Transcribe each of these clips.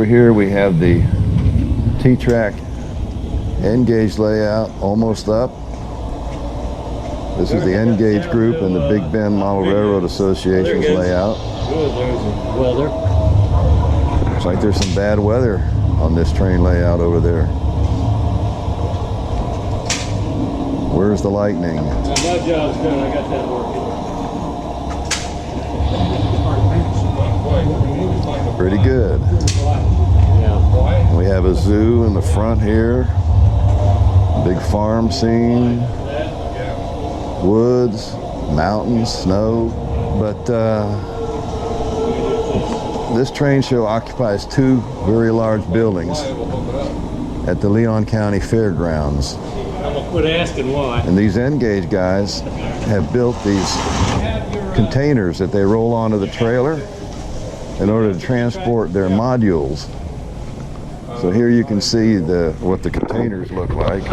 over here we have the T-TRAK N gauge layout almost up. This is the N gauge group and the Big Bend Model Railroad Association's layout. Looks like there's some bad weather on this train layout over there. Where's the lightning? My job's done. I got that working. Pretty good. We have a zoo in the front here. Big farm scene. Woods, mountains, snow. But this train show occupies two very large buildings at the Leon County Fairgrounds. I'm gonna quit asking why. And these N-gauge guys have built these containers that they roll onto the trailer in order to transport their modules. So here you can see what the containers look like.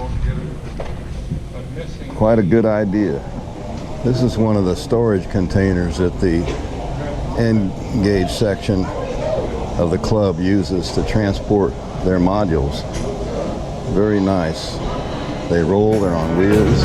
Quite a good idea. This is one of the storage containers that the N-gauge section of the club uses to transport their modules. Very nice. They roll, they're on wheels.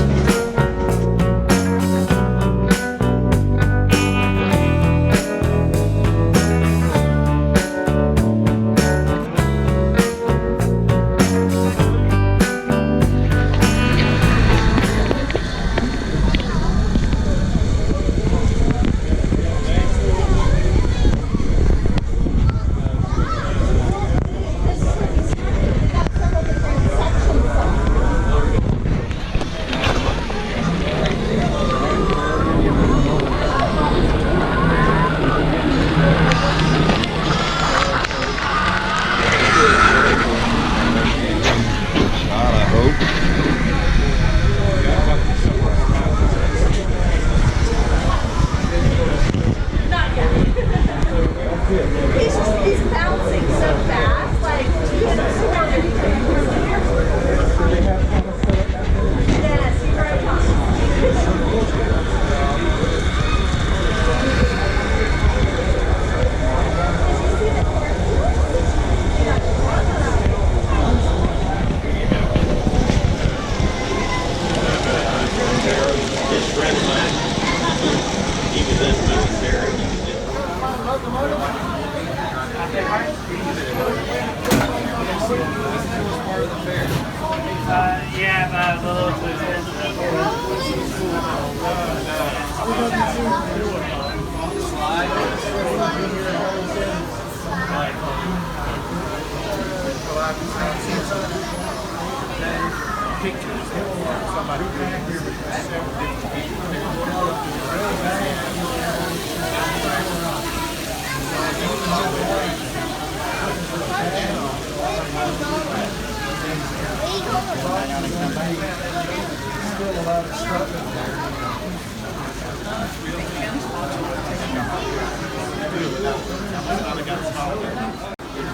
He's bouncing so fast, like, yes, you're right. Yeah, but a little too expensive.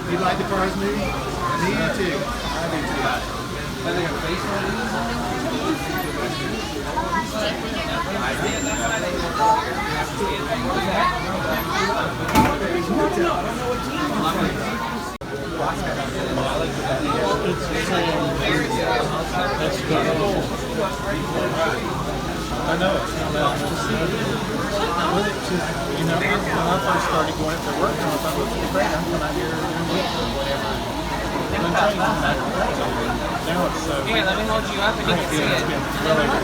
You like the Cars movie? Me too. I do too. Are they gonna face one of I know it's not loud. You know, when I first started going up to work, I thought, well, it's great. I'm coming out here and work or whatever. Now it's so. Here, let me hold you up and you can see it.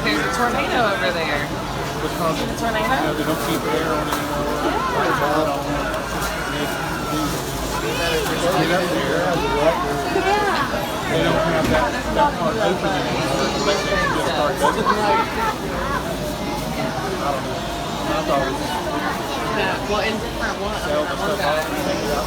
There's a tornado over there. Because a tornado? You know, they don't keep air on anymore. Get up there. They don't have that part open anymore. They can just start open. I don't know. I thought it was Well, in different ones. sell the stuff off and take it out.